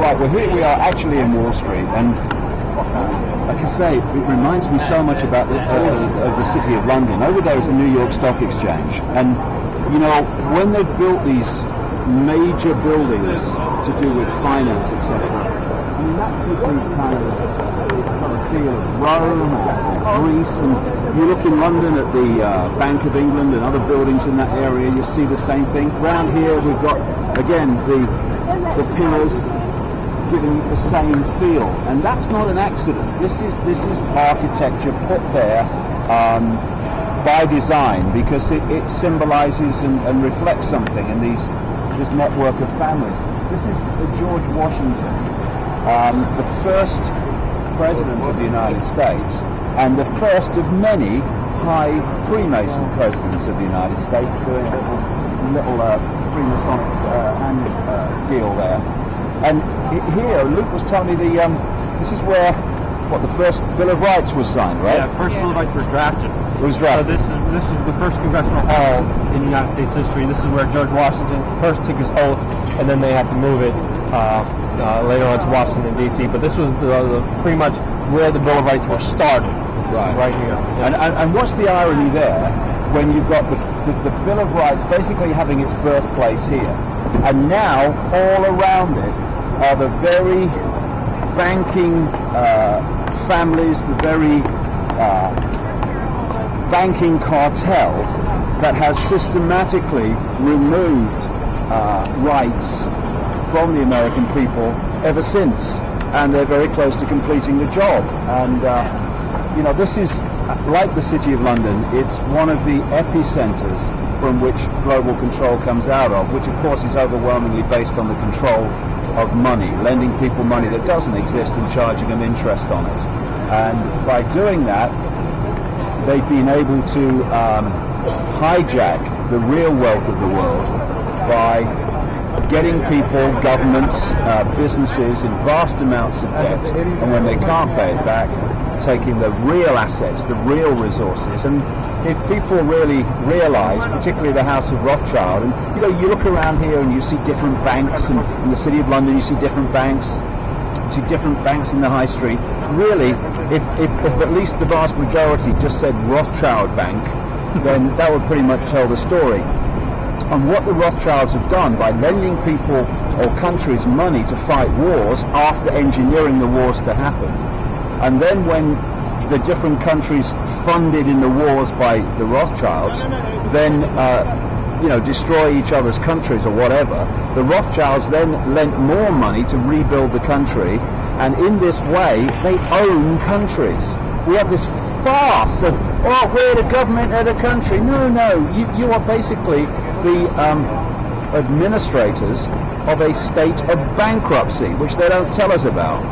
Right, well here we are actually in Wall Street, and like I say, it reminds me so much about the city of London. Over there is the New York Stock Exchange, and you know, when they built these major buildings to do with finance, etc., I mean, that becomes kind of, it's got a feel of Rome or Greece, and you look in London at the Bank of England and other buildings in that area, you see the same thing. Around here we've got, again, the pillars giving the same feel, and that's not an accident. This is architecture put there by design, because it symbolizes and reflects something in this network of families. This is George Washington, the first president of the United States, and the first of many high Freemason presidents of the United States, doing a little Freemasonic deal there. And here, Luke was telling me this is where the first Bill of Rights was signed, right? Yeah, first Bill of Rights was drafted. It was drafted. So this is the first congressional hall in United States history. This is where George Washington first took his oath, and then they had to move it later on to Washington, D.C. But this was pretty much where the Bill of Rights were started. Right here. Yeah. And what's the irony there, when you've got the Bill of Rights basically having its birthplace here, and now all around it are the very banking families, the very banking cartel that has systematically removed rights from the American people ever since, and they're very close to completing the job. And you know, this is like the City of London. It's one of the epicenters from which global control comes out of, which of course is overwhelmingly based on the control of money, lending people money that doesn't exist and charging them interest on it. And by doing that, they've been able to hijack the real wealth of the world by getting people, governments, businesses in vast amounts of debt, and when they can't pay it back, taking the real assets, the real resources. And if people really realize, particularly the House of Rothschild, and you know, you look around here and you see different banks, and in the City of London you see different banks, you see different banks in the high street. Really, if at least the vast majority just said Rothschild Bank, then that would pretty much tell the story. And what the Rothschilds have done by lending people or countries money to fight wars after engineering the wars to happen, and then when the different countries funded in the wars by the Rothschilds then you know, destroy each other's countries or whatever, the Rothschilds then lent more money to rebuild the country, and in this way they own countries. We have this farce of, oh, we're the government of the country. No, you are basically the administrators of a state of bankruptcy, which they don't tell us about.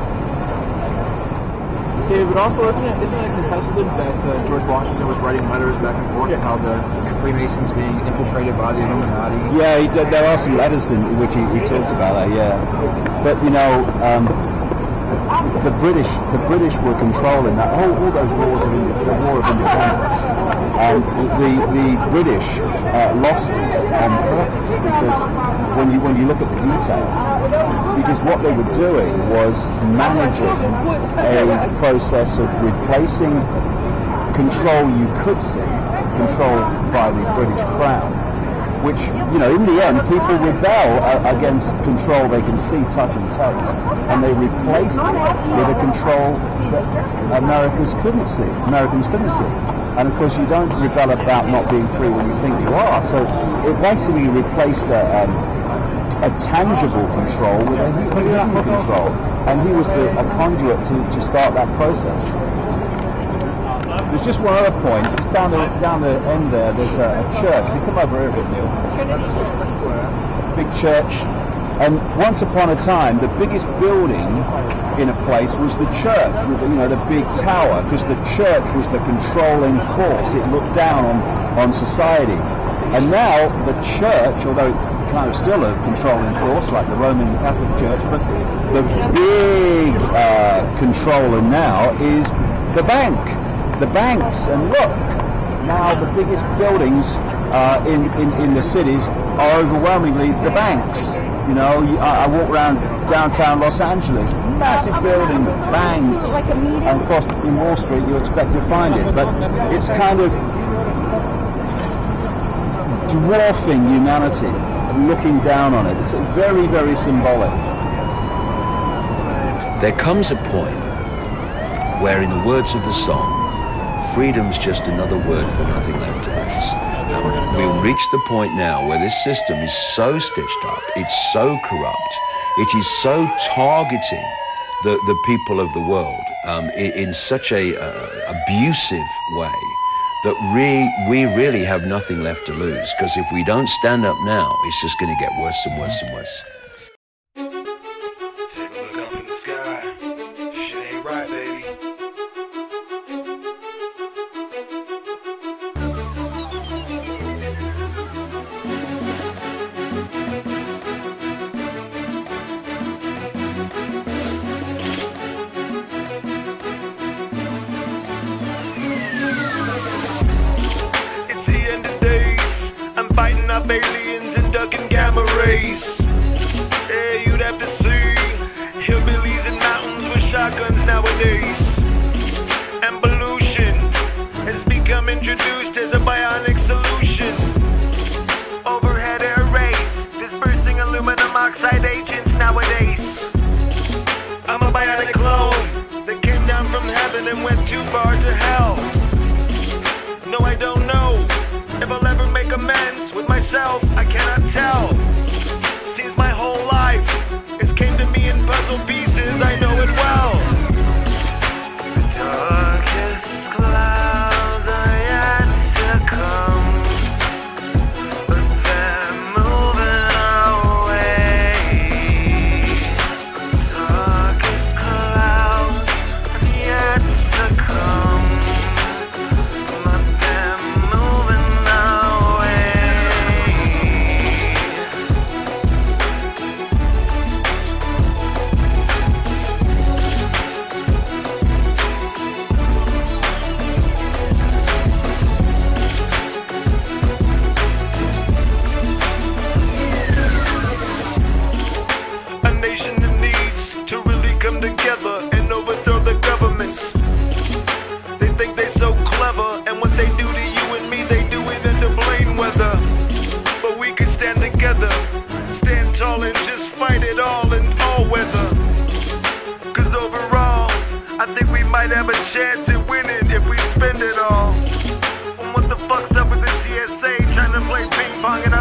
Okay, but also isn't it contested that George Washington was writing letters back and forth how the Freemasons being infiltrated by the Illuminati? Yeah, there are some letters in which he talked about that. Yeah, but you know, the British were controlling that all those wars of the War of Independence, and the British lost on purpose, because when you look at the detail, because what they were doing was managing a process of replacing control you could see, control by the British Crown, which, you know, in the end people rebel against control they can see, touch and taste, and they replaced it with a control that Americans couldn't see. And of course you don't rebel about not being free when you think you are, so it basically replaced a tangible control with a hidden control, and he was a conduit to start that process. There's just one other point. Just down the end there, there's a church. You come over here a bit, Neil. Big church. And once upon a time, the biggest building in a place was the church, with the big tower, because the church was the controlling force. It looked down on society. And now the church, although kind of still a controlling force like the Roman Catholic Church, but the big controller now is the banks. And look, now the biggest buildings in the cities are overwhelmingly the banks. You know, I walk around downtown Los Angeles, massive buildings, banks, and of course in Wall Street you expect to find it, but it's kind of dwarfing humanity, looking down on it. It's very, very symbolic. There comes a point where, in the words of the song, freedom's just another word for nothing left to lose. And we'll reach the point now where this system is so stitched up, it's so corrupt, it is so targeting the people of the world in such a abusive way that we really have nothing left to lose, because if we don't stand up now, it's just going to get worse and worse and worse. Take a look up in the sky. Shit ain't right, baby. It's the end of days. I'm fighting off aliens and ducking gamma rays. Yeah, you'd have to see hillbillies in mountains with shotguns nowadays. And pollution has become introduced as a bionic solution. Overhead air raids, dispersing aluminum oxide agents nowadays. I'm a bionic clone that came down from heaven and went too far to hell. No, I don't know if I'll ever make amends with myself, I cannot tell. Seems my whole life has came to me in puzzle pieces, I know it well. The darkest clouds are yet to come, but they're moving away. Darkest clouds are yet to come, but they're moving away. A nation that needs to really come together and overthrow the governments. They think they're so clever, and what they do to you and me, they do it in the plain weather. But we can stand together, stand tall and just fight it all in all weather. Cause overall, I think we might have a chance at winning if we spend it all. And what the fuck's up with the TSA trying to play ping pong and